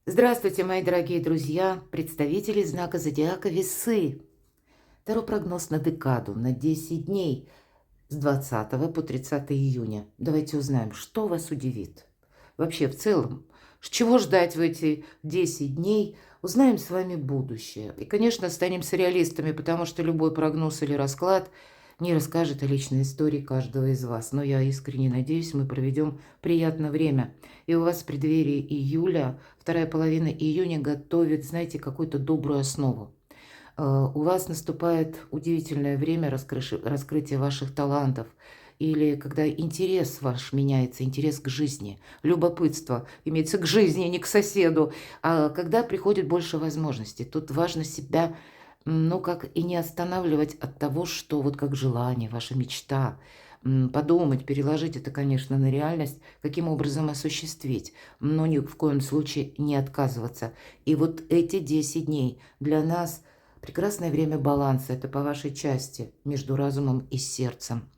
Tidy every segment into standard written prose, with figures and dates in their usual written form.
Здравствуйте, мои дорогие друзья, представители знака зодиака Весы. Таро прогноз на декаду, на 10 дней с 20 по 30 июня. Давайте узнаем, что вас удивит. Вообще, в целом, чего ждать в эти 10 дней, узнаем с вами будущее. И, конечно, останемся реалистами, потому что любой прогноз или расклад не расскажет о личной истории каждого из вас. Но я искренне надеюсь, мы проведем приятное время. И у вас в преддверии июля, вторая половина июня готовит, знаете, какую-то добрую основу. У вас наступает удивительное время раскрытия ваших талантов, или когда интерес ваш меняется, интерес к жизни, любопытство, имеется к жизни, не к соседу, а когда приходит больше возможностей. Тут важно себя, ну, как и не останавливать от того, что вот как желание, ваша мечта, подумать, переложить это, конечно, на реальность, каким образом осуществить, но ни в коем случае не отказываться. И вот эти 10 дней для нас – прекрасное время баланса, это по вашей части, между разумом и сердцем.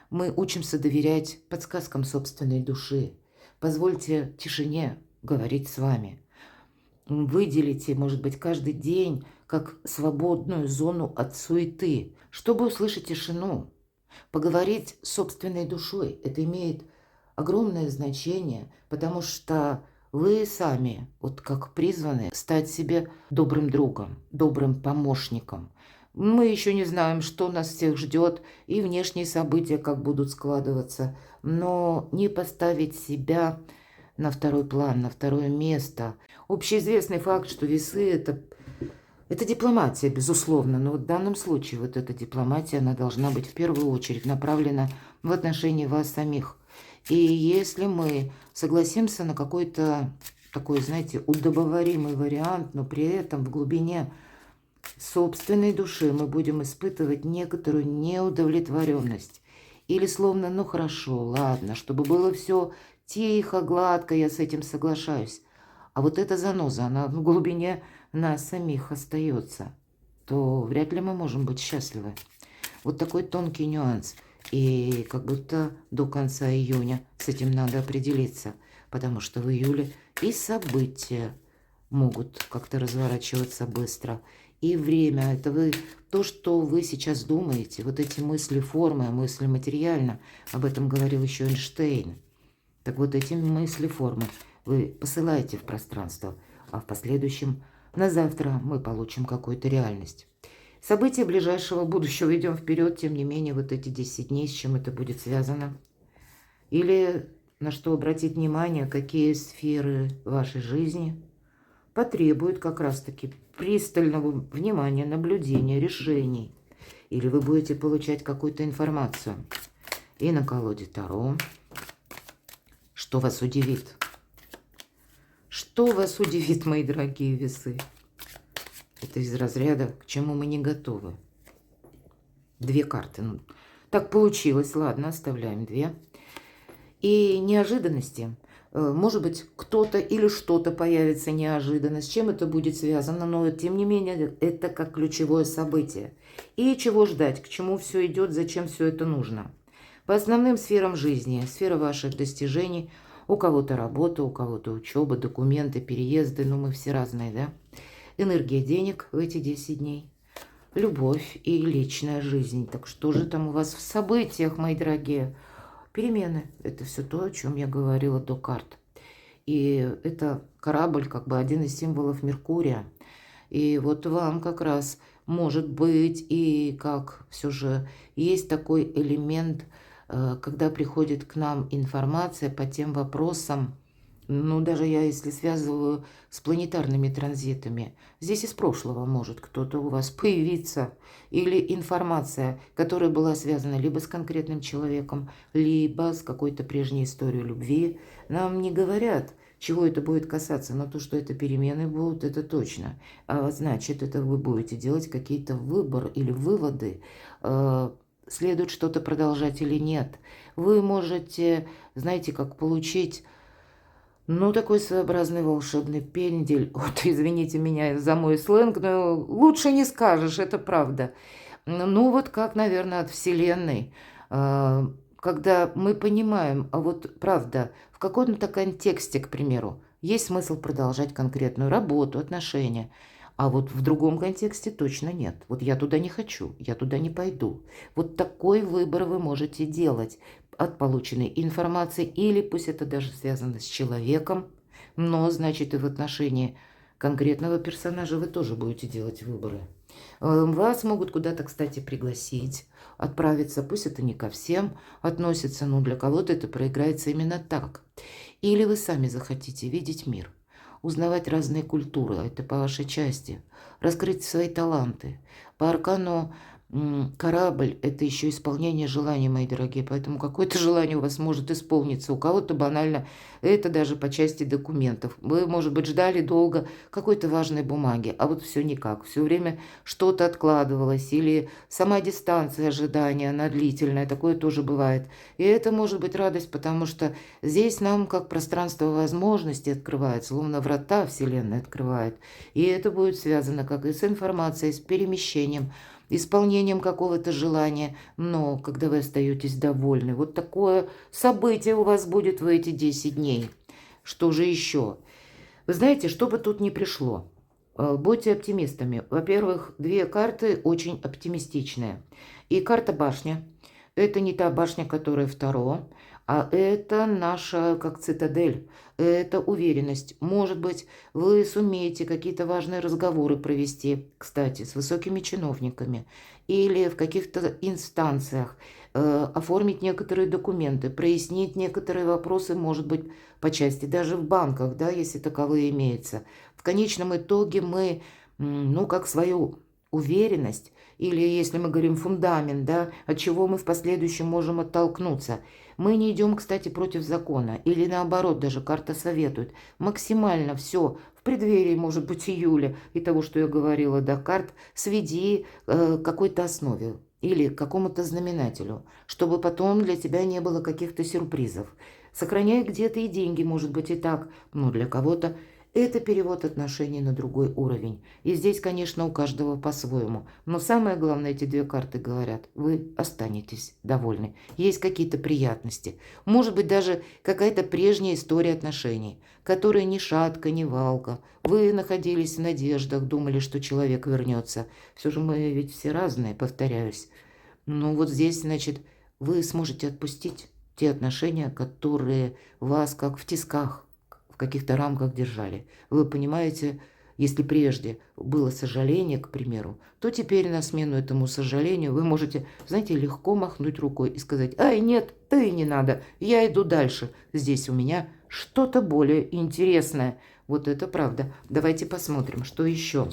Мы учимся доверять подсказкам собственной души. Позвольте тишине говорить с вами. Выделите, может быть, каждый день как свободную зону от суеты, чтобы услышать тишину. Поговорить с собственной душой – это имеет огромное значение, потому что вы сами, вот как призваны, стать себе добрым другом, добрым помощником. Мы еще не знаем, что нас всех ждет, и внешние события как будут складываться, но не поставить себя на второй план, на второе место. Общеизвестный факт, что весы – это дипломатия, безусловно, но в данном случае вот эта дипломатия, она должна быть в первую очередь направлена в отношении вас самих. И если мы согласимся на какой-то такой, знаете, удобоваримый вариант, но при этом в глубине собственной души мы будем испытывать некоторую неудовлетворенность. Или словно, ну хорошо, ладно, чтобы было все тихо, гладко, я с этим соглашаюсь. А вот эта заноза, она в глубине нас самих остается, то вряд ли мы можем быть счастливы. Вот такой тонкий нюанс. И как будто до конца июня с этим надо определиться, потому что в июле и события могут как-то разворачиваться быстро. И время, это вы, то, что вы сейчас думаете, вот эти мысли формы, мысли материально, об этом говорил еще Эйнштейн. Так вот, эти мысли формы вы посылаете в пространство, а в последующем на завтра мы получим какую-то реальность. События ближайшего будущего, идем вперед, тем не менее, вот эти 10 дней, с чем это будет связано. Или на что обратить внимание, какие сферы вашей жизни потребуют как раз-таки пристального внимания, наблюдения, решений. Или вы будете получать какую-то информацию. И на колоде Таро. Что вас удивит? Что вас удивит, мои дорогие весы? Это из разряда, к чему мы не готовы. Две карты. Ну, так получилось. Ладно, оставляем две. И неожиданности. Может быть, кто-то или что-то появится неожиданно. С чем это будет связано? Но, тем не менее, это как ключевое событие. И чего ждать? К чему все идет? Зачем все это нужно? По основным сферам жизни. Сфера ваших достижений. У кого-то работа, у кого-то учеба, документы, переезды. Ну, мы все разные, да? Энергия денег в эти 10 дней. Любовь и личная жизнь. Так что же там у вас в событиях, мои дорогие? Перемены. Это все то, о чем я говорила до карт. И это корабль, как бы один из символов Меркурия. И вот вам как раз может быть, и как все же есть такой элемент, когда приходит к нам информация по тем вопросам, ну, даже я, если связываю с планетарными транзитами, здесь из прошлого может кто-то у вас появиться, или информация, которая была связана либо с конкретным человеком, либо с какой-то прежней историей любви. Нам не говорят, чего это будет касаться, но то, что это перемены будут, это точно. А значит, это вы будете делать какие-то выбор или выводы, следует что-то продолжать или нет. Вы можете, знаете, как получить, ну, такой своеобразный волшебный пендель. Вот, извините меня за мой сленг, но лучше не скажешь, это правда. Ну, вот как, наверное, от Вселенной. Когда мы понимаем, а вот правда, в каком-то контексте, к примеру, есть смысл продолжать конкретную работу, отношения. А вот в другом контексте точно нет. Вот я туда не хочу, я туда не пойду. Вот такой выбор вы можете делать от полученной информации, или пусть это даже связано с человеком, но значит и в отношении конкретного персонажа вы тоже будете делать выборы. Вас могут куда-то, кстати, пригласить, отправиться, пусть это не ко всем относится, но для кого-то это проиграется именно так. Или вы сами захотите видеть мир, узнавать разные культуры, а это по вашей части, раскрыть свои таланты. По аркану корабль – это еще исполнение желаний, мои дорогие, поэтому какое-то желание у вас может исполниться, у кого-то банально, это даже по части документов. Вы, может быть, ждали долго какой-то важной бумаги, а вот все никак, все время что-то откладывалось, или сама дистанция ожидания, она длительная, такое тоже бывает. И это может быть радость, потому что здесь нам как пространство возможностей открывает, словно врата Вселенной открывает. И это будет связано как и с информацией, с перемещением, исполнением какого-то желания, но когда вы остаетесь довольны, вот такое событие у вас будет в эти 10 дней. Что же еще? Вы знаете, что бы тут ни пришло, будьте оптимистами. Во-первых, две карты очень оптимистичные. И карта башня. Это не та башня, которая в Таро, а это наша как цитадель. Это уверенность. Может быть, вы сумеете какие-то важные разговоры провести, кстати, с высокими чиновниками или в каких-то инстанциях, оформить некоторые документы, прояснить некоторые вопросы, может быть, по части даже в банках, да, если таковые имеются. В конечном итоге мы, ну, как свою уверенность, или если мы говорим фундамент, да, от чего мы в последующем можем оттолкнуться. Мы не идем, кстати, против закона, или наоборот, даже карта советует. Максимально все в преддверии, может быть, июля и того, что я говорила, до карт, сведи к какой-то основе или к какому-то знаменателю, чтобы потом для тебя не было каких-то сюрпризов. Сохраняй где-то и деньги, может быть, и так, но для кого-то это перевод отношений на другой уровень. И здесь, конечно, у каждого по-своему. Но самое главное, эти две карты говорят, вы останетесь довольны. Есть какие-то приятности. Может быть, даже какая-то прежняя история отношений, которая ни шатка, ни валка. Вы находились в надеждах, думали, что человек вернется. Все же мы ведь все разные, повторяюсь. Ну вот здесь, значит, вы сможете отпустить те отношения, которые вас как в тисках, в каких-то рамках держали. Вы понимаете, если прежде было сожаление, к примеру, то теперь на смену этому сожалению вы можете, знаете, легко махнуть рукой и сказать: «Ай, нет, ты не надо, я иду дальше, здесь у меня что-то более интересное». Вот это правда. Давайте посмотрим, что еще.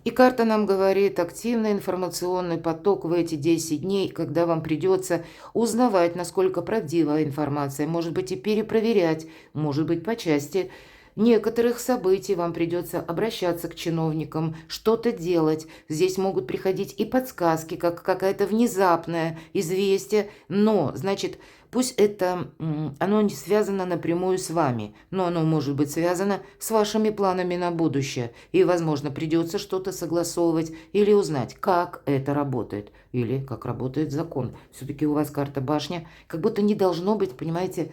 И карта нам говорит активный информационный поток в эти 10 дней, когда вам придется узнавать, насколько правдивая информация, может быть, и перепроверять, может быть, по части некоторых событий вам придется обращаться к чиновникам, что-то делать. Здесь могут приходить и подсказки, как какая-то внезапное известие, но, значит, пусть это, оно не связано напрямую с вами, но оно может быть связано с вашими планами на будущее. И, возможно, придется что-то согласовывать или узнать, как это работает, или как работает закон. Все-таки у вас карта башня, как будто не должно быть, понимаете,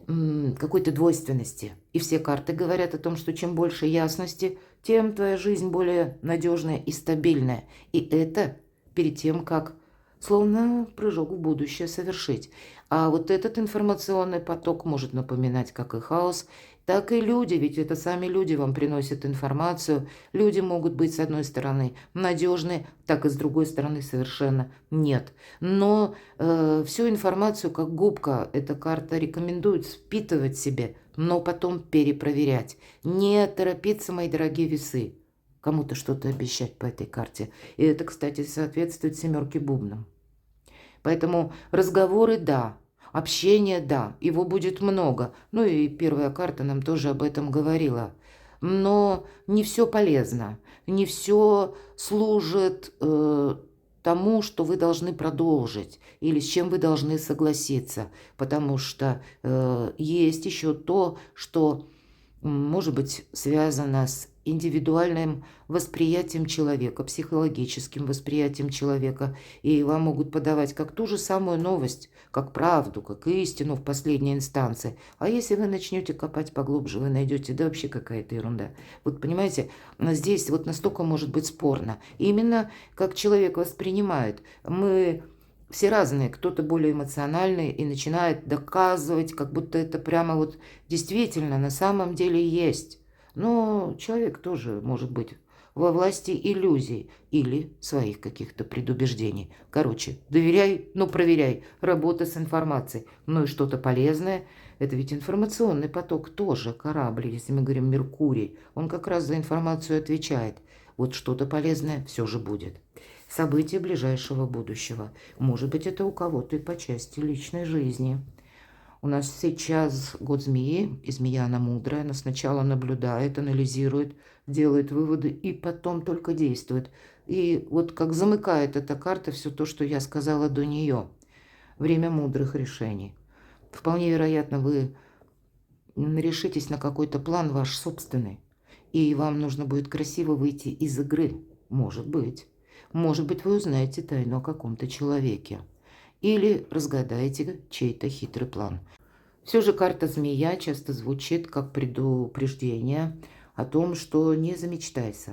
какой-то двойственности. И все карты говорят о том, что чем больше ясности, тем твоя жизнь более надежная и стабильная. И это перед тем, как словно прыжок в будущее совершить. А вот этот информационный поток может напоминать как и хаос, так и люди, ведь это сами люди вам приносят информацию. Люди могут быть, с одной стороны, надежны, так и с другой стороны совершенно нет. Но всю информацию, как губка, эта карта рекомендует впитывать себе, но потом перепроверять. Не торопиться, мои дорогие весы, кому-то что-то обещать по этой карте. И это, кстати, соответствует семерке бубнам. Поэтому разговоры – да. Общение, да, его будет много. Ну и первая карта нам тоже об этом говорила. Но не все полезно, не все служит тому, что вы должны продолжить или с чем вы должны согласиться. Потому что есть еще то, что может быть связано с индивидуальным восприятием человека, психологическим восприятием человека. И вам могут подавать как ту же самую новость, как правду, как истину в последней инстанции. А если вы начнете копать поглубже, вы найдете, да вообще какая-то ерунда. Вот понимаете, здесь вот настолько может быть спорно. Именно как человек воспринимает. Мы все разные, кто-то более эмоциональный и начинает доказывать, как будто это прямо вот действительно на самом деле есть. Но человек тоже может быть во власти иллюзий или своих каких-то предубеждений. Короче, доверяй, но проверяй. Работа с информацией. Ну и что-то полезное. Это ведь информационный поток тоже, корабль, если мы говорим Меркурий. Он как раз за информацию отвечает. Вот что-то полезное все же будет. События ближайшего будущего. Может быть, это у кого-то и по части личной жизни. У нас сейчас год змеи, и змея она мудрая, она сначала наблюдает, анализирует, делает выводы и потом только действует. И вот как замыкает эта карта все то, что я сказала до нее. Время мудрых решений. Вполне вероятно, вы решитесь на какой-то план ваш собственный, и вам нужно будет красиво выйти из игры. Может быть. Может быть, вы узнаете тайну о каком-то человеке. Или разгадаете чей-то хитрый план. Все же карта змея часто звучит как предупреждение о том, что не замечтайся.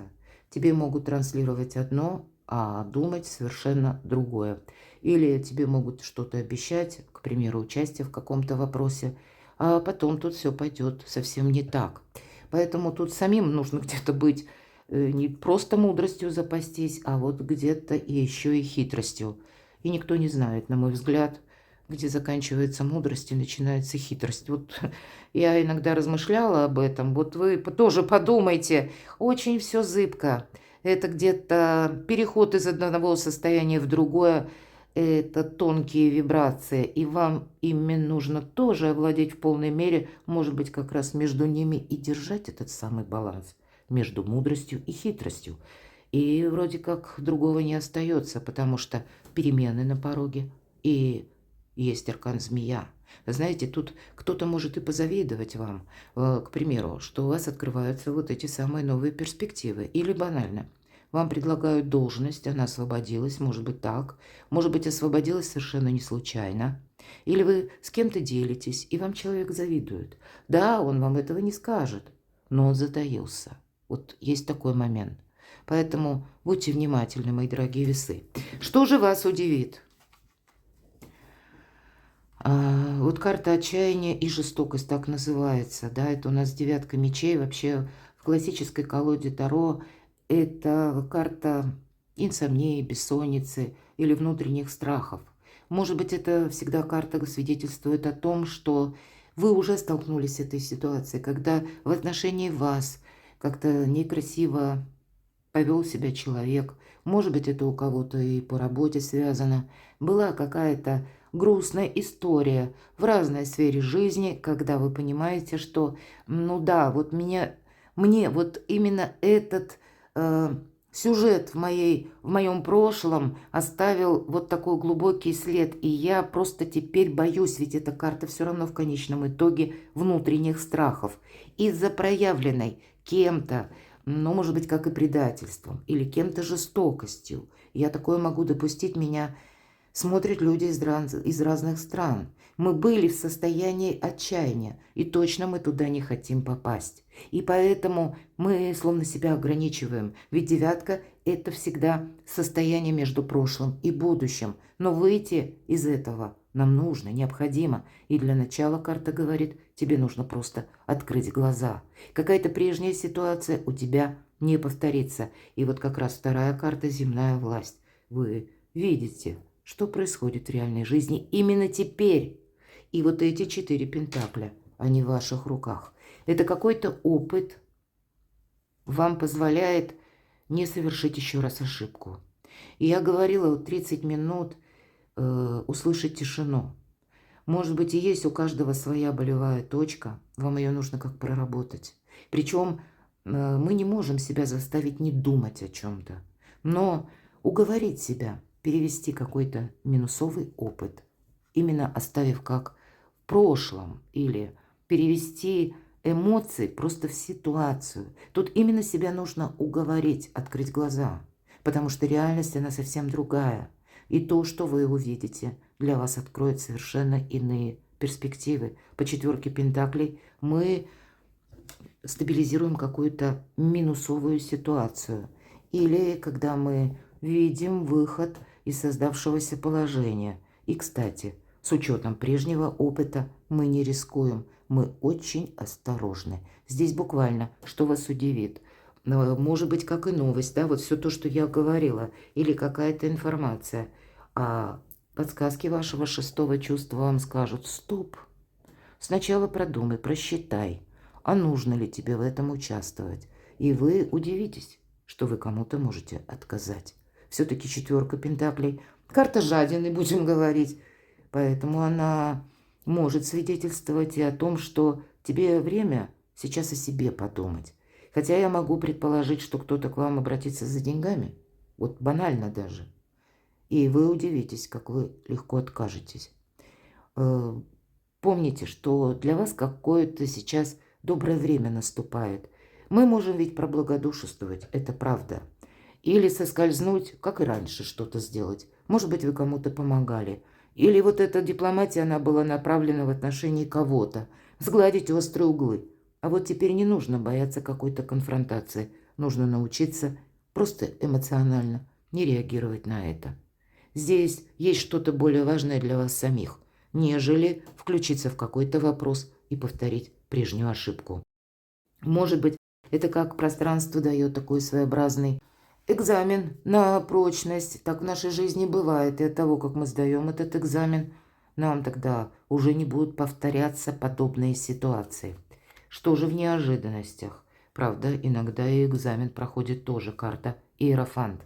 Тебе могут транслировать одно, а думать совершенно другое. Или тебе могут что-то обещать, к примеру, участие в каком-то вопросе, а потом тут все пойдет совсем не так. Поэтому тут самим нужно где-то быть не просто мудростью запастись, а вот где-то еще и хитростью. И никто не знает, на мой взгляд, где заканчивается мудрость и начинается хитрость. Вот я иногда размышляла об этом. Вот вы тоже подумайте, очень все зыбко. Это где-то переход из одного состояния в другое, это тонкие вибрации, и вам ими нужно тоже овладеть в полной мере, может быть, как раз между ними и держать этот самый баланс, между мудростью и хитростью. И вроде как другого не остается, потому что перемены на пороге, и есть аркан змея. Знаете, тут кто-то может и позавидовать вам, к примеру, что у вас открываются вот эти самые новые перспективы. Или банально, вам предлагают должность, она освободилась, может быть так, может быть освободилась совершенно не случайно. Или вы с кем-то делитесь, и вам человек завидует. Да, он вам этого не скажет, но он затаился. Вот есть такой момент. Поэтому будьте внимательны, мои дорогие весы. Что же вас удивит? Вот карта отчаяния и жестокость так называется. Да, это у нас девятка мечей. Вообще в классической колоде Таро это карта инсомнии, бессонницы или внутренних страхов. Может быть, это всегда карта свидетельствует о том, что вы уже столкнулись с этой ситуацией, когда в отношении вас как-то некрасиво повел себя человек. Может быть, это у кого-то и по работе связано. Была какая-то грустная история в разной сфере жизни, когда вы понимаете, что, ну да, вот мне вот именно этот сюжет в моем прошлом оставил вот такой глубокий след, и я просто теперь боюсь, ведь эта карта все равно в конечном итоге внутренних страхов из-за проявленной кем-то, ну, может быть, как и предательством или кем-то жестокостью. Я такое могу допустить, меня смотрят люди из разных стран. Мы были в состоянии отчаяния, и точно мы туда не хотим попасть. И поэтому мы словно себя ограничиваем. Ведь девятка – это всегда состояние между прошлым и будущим. Но выйти из этого нам нужно, необходимо. И для начала карта говорит, тебе нужно просто открыть глаза. Какая-то прежняя ситуация у тебя не повторится. И вот как раз вторая карта – земная власть. Вы видите, что происходит в реальной жизни именно теперь. И вот эти 4 пентакля, они в ваших руках. Это какой-то опыт вам позволяет не совершить еще раз ошибку. И я говорила, вот 30 минут услышать тишину. Может быть, и есть у каждого своя болевая точка, вам ее нужно как проработать. Причем мы не можем себя заставить не думать о чем-то, но уговорить себя перевести какой-то минусовый опыт, именно оставив как в прошлом, или перевести эмоции просто в ситуацию. Тут именно себя нужно уговорить, открыть глаза, потому что реальность, она совсем другая. И то, что вы увидите, для вас откроет совершенно иные перспективы. По 4 пентаклей мы стабилизируем какую-то минусовую ситуацию. Или когда мы видим выход из создавшегося положения. И, кстати, с учетом прежнего опыта мы не рискуем, мы очень осторожны. Здесь буквально, что вас удивит. Может быть, как и новость, да, вот все то, что я говорила, или какая-то информация. А подсказки вашего 6-го чувства вам скажут: стоп, сначала продумай, просчитай, а нужно ли тебе в этом участвовать. И вы удивитесь, что вы кому-то можете отказать. Все-таки 4 пентаклей, карта жадины, будем говорить. Поэтому она может свидетельствовать и о том, что тебе время сейчас о себе подумать. Хотя я могу предположить, что кто-то к вам обратится за деньгами. Вот банально даже. И вы удивитесь, как вы легко откажетесь. Помните, что для вас какое-то сейчас доброе время наступает. Мы можем ведь проблагодушествовать, это правда. Или соскользнуть, как и раньше, что-то сделать. Может быть, вы кому-то помогали. Или вот эта дипломатия, она была направлена в отношении кого-то. Сгладить острые углы. А вот теперь не нужно бояться какой-то конфронтации. Нужно научиться просто эмоционально не реагировать на это. Здесь есть что-то более важное для вас самих, нежели включиться в какой-то вопрос и повторить прежнюю ошибку. Может быть, это как пространство дает такой своеобразный экзамен на прочность. Так в нашей жизни бывает. И от того, как мы сдаем этот экзамен, нам тогда уже не будут повторяться подобные ситуации. Что же в неожиданностях? Правда, иногда и экзамен проходит тоже карта Иерофант.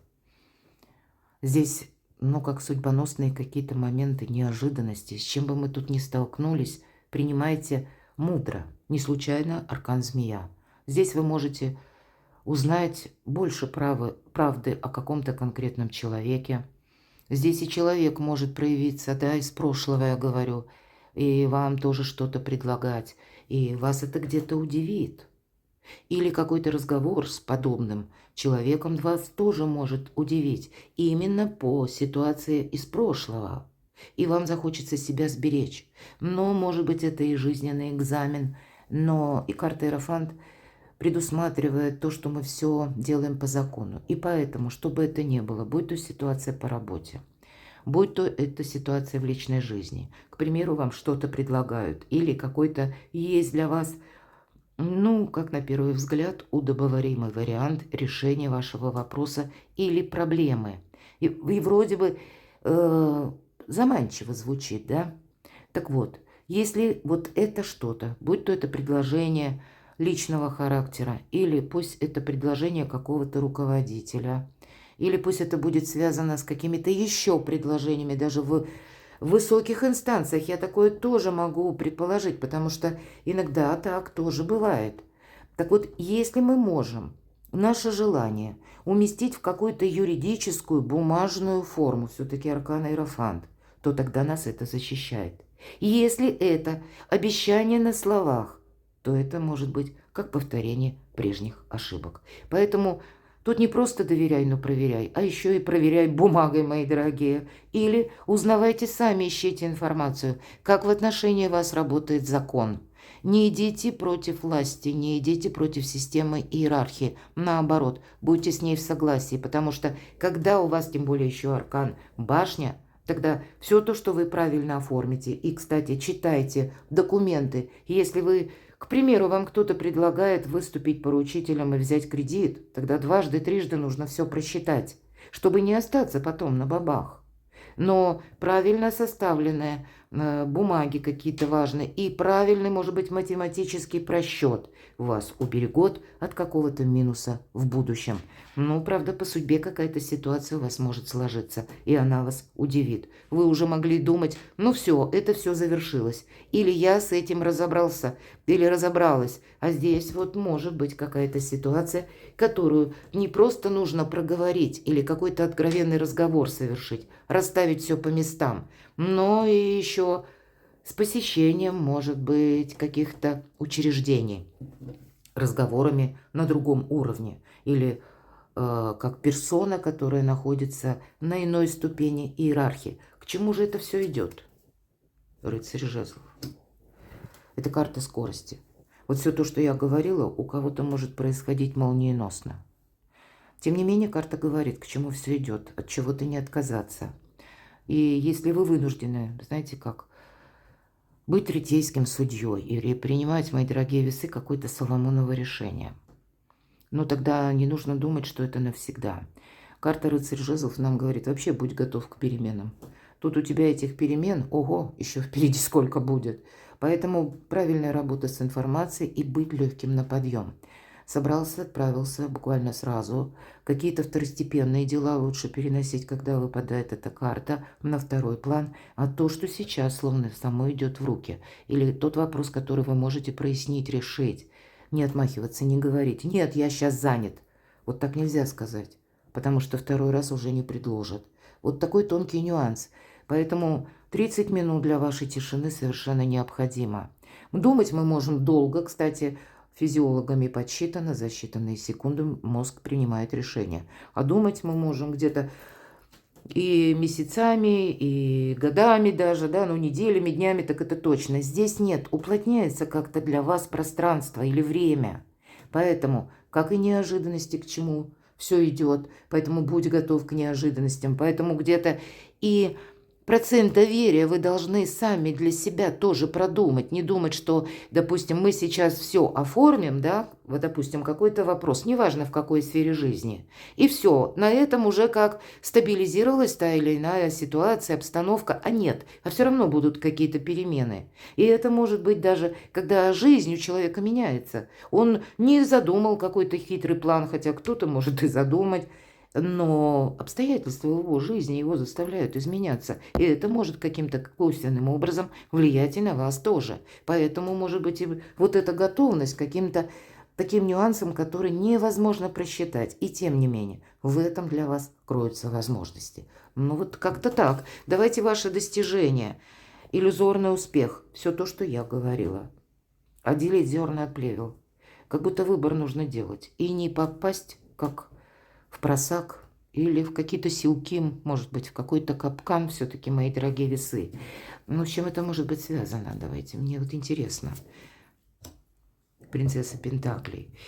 Здесь, как судьбоносные какие-то моменты неожиданности, с чем бы мы тут ни столкнулись, принимайте мудро. Не случайно аркан змея. Здесь вы можете узнать больше правды о каком-то конкретном человеке. Здесь и человек может проявиться, да, из прошлого я говорю, и вам тоже что-то предлагать, и вас это где-то удивит. Или какой-то разговор с подобным человеком вас тоже может удивить, именно по ситуации из прошлого. И вам захочется себя сберечь. Но, может быть, это и жизненный экзамен, но и карта Иерофант предусматривает то, что мы все делаем по закону. И поэтому, чтобы это ни было, будь то ситуация по работе, будь то это ситуация в личной жизни, к примеру, вам что-то предлагают, или какой-то есть для вас, как на первый взгляд, удобоваримый вариант решения вашего вопроса или проблемы. И вроде бы заманчиво звучит, да? Так вот, если вот это что-то, будь то это предложение личного характера, или пусть это предложение какого-то руководителя, или пусть это будет связано с какими-то еще предложениями, даже в высоких инстанциях, я такое тоже могу предположить, потому что иногда так тоже бывает. Так вот, если мы можем наше желание уместить в какую-то юридическую, бумажную форму, все-таки аркан Иерофант, то тогда нас это защищает. И если это обещание на словах, то это может быть как повторение прежних ошибок. Поэтому тут не просто доверяй, но проверяй, а еще и проверяй бумагой, мои дорогие. Или узнавайте сами, ищите информацию, как в отношении вас работает закон. Не идите против власти, не идите против системы иерархии. Наоборот, будьте с ней в согласии, потому что когда у вас, тем более еще аркан башня, тогда все то, что вы правильно оформите. И, кстати, читайте документы. Если вы, к примеру, вам кто-то предлагает выступить поручителем и взять кредит, тогда дважды, трижды нужно все просчитать, чтобы не остаться потом на бабах. Но правильно составленные бумаги какие-то важные и правильный, может быть, математический просчет вас уберегут от какого-то минуса в будущем. Правда, по судьбе какая-то ситуация у вас может сложиться, и она вас удивит. Вы уже могли думать, все, это все завершилось. Или я с этим разобрался, или разобралась. А здесь вот может быть какая-то ситуация, которую не просто нужно проговорить или какой-то откровенный разговор совершить, расставить все по местам, но и еще с посещением, может быть, каких-то учреждений, разговорами на другом уровне или как персона, которая находится на иной ступени иерархии. К чему же это все идет? Рыцарь жезлов. Это карта скорости. Вот все то, что я говорила, у кого-то может происходить молниеносно. Тем не менее, карта говорит, к чему все идет, от чего-то не отказаться. И если вы вынуждены, знаете как, быть третейским судьей или принимать, мои дорогие весы, какое-то Соломоново решение, но тогда не нужно думать, что это навсегда. Карта рыцарь жезлов нам говорит, вообще будь готов к переменам. Тут у тебя этих перемен, ого, еще впереди сколько будет. Поэтому правильная работа с информацией и быть легким на подъем. Собрался, отправился буквально сразу. Какие-то второстепенные дела лучше переносить, когда выпадает эта карта, на второй план. А то, что сейчас словно само идет в руки. Или тот вопрос, который вы можете прояснить, решить. Не отмахиваться, не говорить: нет, я сейчас занят. Вот так нельзя сказать, потому что второй раз уже не предложат. Вот такой тонкий нюанс. Поэтому 30 минут для вашей тишины совершенно необходимо. Думать мы можем долго, кстати, физиологами подсчитано, за считанные секунды мозг принимает решение. А думать мы можем где-то и месяцами, и годами даже, да, ну неделями, днями, так это точно. Здесь нет, уплотняется как-то для вас пространство или время. Поэтому, как и неожиданности, к чему все идет, поэтому будь готов к неожиданностям. Поэтому где-то и процент доверия вы должны сами для себя тоже продумать. Не думать, что, допустим, мы сейчас все оформим, да, вот, допустим, какой-то вопрос, неважно в какой сфере жизни, и все, на этом уже как стабилизировалась та или иная ситуация, обстановка, а нет, а все равно будут какие-то перемены. И это может быть даже, когда жизнь у человека меняется. Он не задумал какой-то хитрый план, хотя кто-то может и задумать, но обстоятельства его жизни его заставляют изменяться. И это может каким-то косвенным образом влиять и на вас тоже. Поэтому, может быть, и вот эта готовность к каким-то таким нюансам, которые невозможно просчитать. И тем не менее, в этом для вас кроются возможности. Ну вот как-то так. Давайте ваши достижения. Иллюзорный успех. Все то, что я говорила. Отделить зерна от плевел. Как будто выбор нужно делать. И не попасть, как в просак или в какие-то силки, может быть, в какой-то капкан все-таки, мои дорогие весы. Ну, с чем это может быть связано? Давайте, мне вот интересно. Принцесса Пентаклей.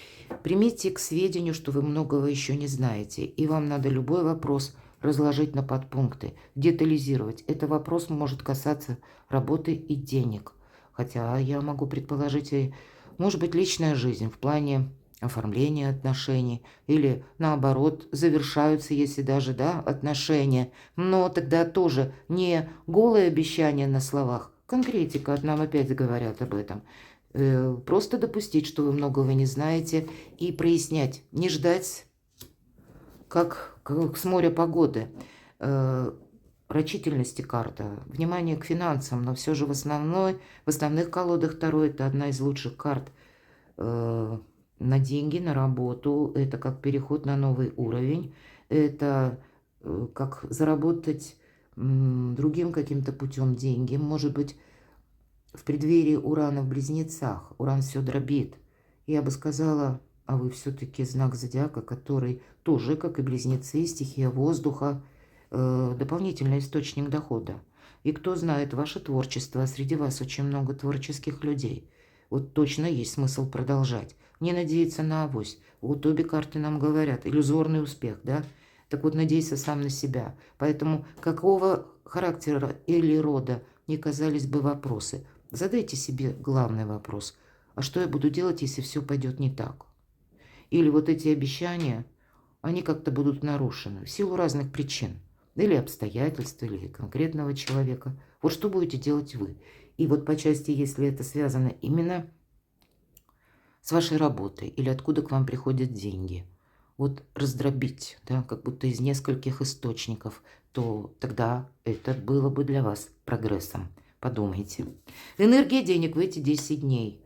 Примите к сведению, что вы многого еще не знаете, и вам надо любой вопрос разложить на подпункты, детализировать. Это вопрос может касаться работы и денег. Хотя я могу предположить, и, может быть, личная жизнь в плане оформления отношений или наоборот завершаются, если даже, да, отношения. Но тогда тоже не голое обещание на словах, конкретика, нам опять говорят об этом. Просто допустить, что вы многого не знаете, и прояснять, не ждать, как с моря погоды. Рачительности карта, внимание к финансам, но все же в основных колодах Таро это одна из лучших карт на деньги, на работу. Это как переход на новый уровень, это как заработать другим каким-то путем деньги. Может быть, в преддверии Урана в Близнецах. Уран все дробит. Я бы сказала, а вы все-таки знак зодиака, который тоже, как и Близнецы, стихия воздуха, дополнительный источник дохода. И кто знает ваше творчество, а среди вас очень много творческих людей. Вот точно есть смысл продолжать. Не надеяться на авось. Вот обе карты нам говорят. Иллюзорный успех, да? Так вот, надейся сам на себя. Поэтому какого характера или рода не казались бы вопросы, задайте себе главный вопрос. А что я буду делать, если все пойдет не так? Или вот эти обещания, они как-то будут нарушены в силу разных причин. Или обстоятельств, или конкретного человека. Вот что будете делать вы? И вот по части, если это связано именно с вашей работой или откуда к вам приходят деньги, вот раздробить, да, как будто из нескольких источников, то тогда это было бы для вас прогрессом. Подумайте. Энергия денег в эти 10 дней.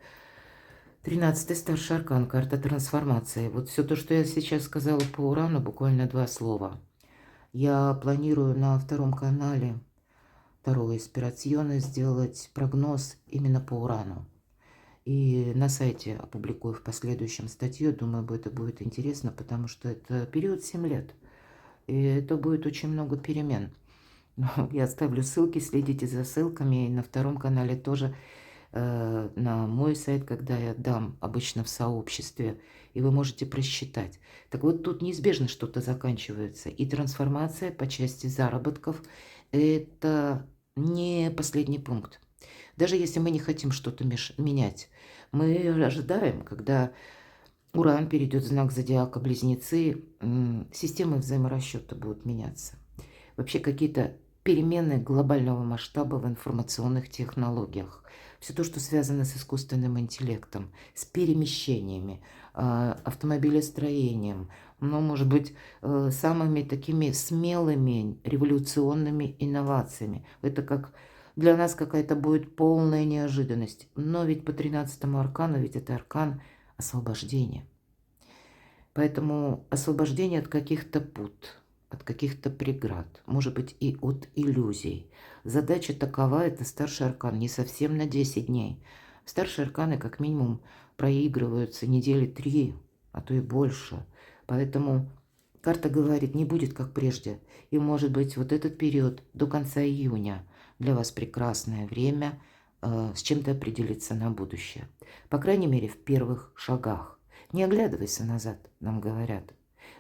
13-й старший аркан, карта трансформации. Вот все то, что я сейчас сказала по Урану, буквально 2 слова. Я планирую на втором канале Таро Инспирационе сделать прогноз именно по Урану. И на сайте опубликую в последующем статью. Думаю, это будет интересно, потому что это период 7 лет. И это будет очень много перемен. Я оставлю ссылки, следите за ссылками. И на втором канале тоже на мой сайт, когда я дам обычно в сообществе, и вы можете просчитать. Так вот, тут неизбежно что-то заканчивается. И трансформация по части заработков – это не последний пункт. Даже если мы не хотим что-то менять, мы ожидаем, когда Уран перейдет в знак зодиака Близнецы, системы взаиморасчета будут меняться. Вообще какие-то перемены глобального масштаба в информационных технологиях. Все то, что связано с искусственным интеллектом, с перемещениями, автомобилестроением, но, может быть, самыми такими смелыми революционными инновациями. Это как для нас какая-то будет полная неожиданность. Но ведь по 13-му аркану, ведь это аркан освобождения. Поэтому освобождение от каких-то пут, от каких-то преград, может быть, и от иллюзий. Задача такова, это старший аркан, не совсем на 10 дней. Старшие арканы как минимум проигрываются недели 3, а то и больше. Поэтому карта говорит, не будет как прежде. И может быть вот этот период до конца июня для вас прекрасное время с чем-то определиться на будущее. По крайней мере, в первых шагах. Не оглядывайся назад, нам говорят.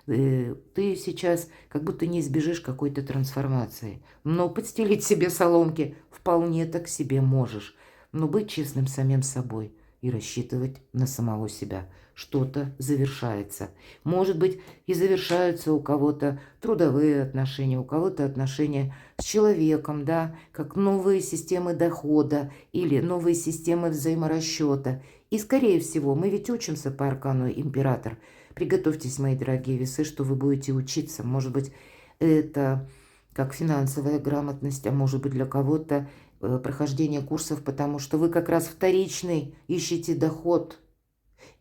Ты сейчас как будто не избежишь какой-то трансформации. Но подстелить себе соломки вполне так себе можешь. Но быть честным самим собой и рассчитывать на самого себя. Что-то завершается. Может быть, и завершаются у кого-то трудовые отношения, у кого-то отношения с человеком, да, как новые системы дохода или новые системы взаиморасчета. И, скорее всего, мы ведь учимся по аркану Император. Приготовьтесь, мои дорогие весы, что вы будете учиться. Может быть, это как финансовая грамотность, а может быть, для кого-то прохождение курсов, потому что вы как раз вторичный ищете доход.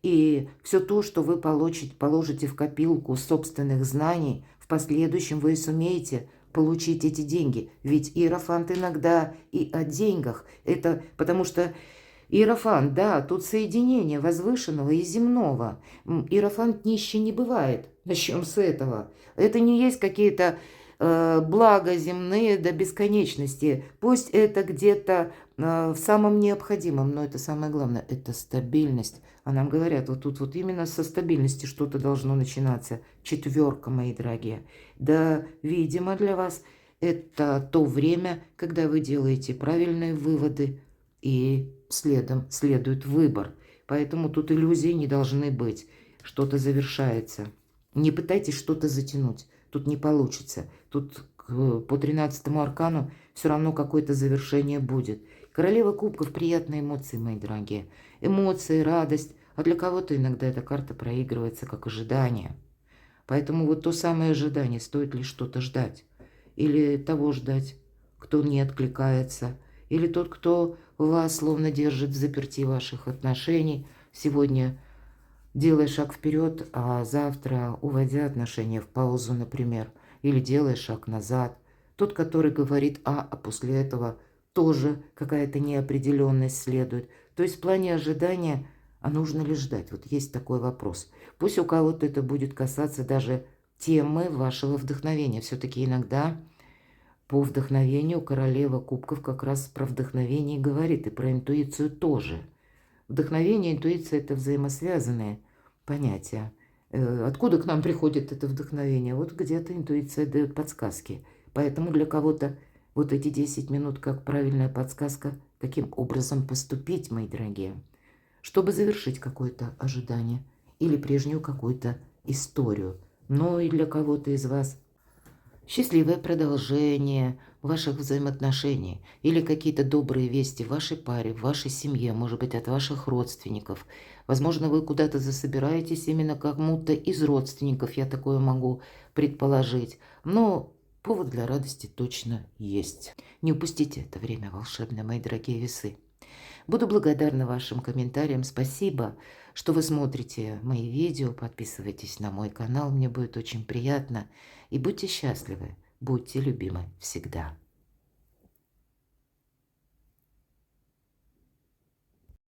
И все то, что вы положите в копилку собственных знаний, в последующем вы сумеете получить эти деньги. Ведь иерофант иногда и о деньгах. Это потому что иерофант, да, тут соединение возвышенного и земного. Иерофант нищий не бывает. Начнем с этого. Это не есть какие-то блага земные до бесконечности. Пусть это где-то в самом необходимом, но это самое главное, это стабильность. А нам говорят, вот тут вот именно со стабильности что-то должно начинаться. 4, мои дорогие. Да, видимо, для вас это то время, когда вы делаете правильные выводы и следом следует выбор. Поэтому тут иллюзий не должны быть. Что-то завершается. Не пытайтесь что-то затянуть. Тут не получится. Тут по 13-му аркану все равно какое-то завершение будет. Королева кубков – приятные эмоции, мои дорогие. Эмоции, радость. А для кого-то иногда эта карта проигрывается как ожидание. Поэтому вот то самое ожидание, стоит ли что-то ждать. Или того ждать, кто не откликается. Или тот, кто вас словно держит в заперти ваших отношений. Сегодня делая шаг вперед, а завтра уводя отношения в паузу, например. Или делая шаг назад. Тот, который говорит а после этого тоже какая-то неопределенность следует. То есть в плане ожидания, а нужно ли ждать? Вот есть такой вопрос. Пусть у кого-то это будет касаться даже темы вашего вдохновения. Все-таки иногда по вдохновению королева кубков как раз про вдохновение и говорит, и про интуицию тоже. Вдохновение и интуиция – это взаимосвязанные понятия. Откуда к нам приходит это вдохновение? Вот где-то интуиция дает подсказки. Поэтому для кого-то вот эти 10 минут как правильная подсказка, каким образом поступить, мои дорогие, чтобы завершить какое-то ожидание или прежнюю какую-то историю. Но и для кого-то из вас счастливое продолжение ваших взаимоотношений или какие-то добрые вести в вашей паре, в вашей семье, может быть, от ваших родственников. Возможно, вы куда-то засобираетесь именно кому-то из родственников, я такое могу предположить. Но повод для радости точно есть. Не упустите это время волшебное, мои дорогие весы. Буду благодарна вашим комментариям. Спасибо, что вы смотрите мои видео. Подписывайтесь на мой канал. Мне будет очень приятно. И будьте счастливы, будьте любимы всегда.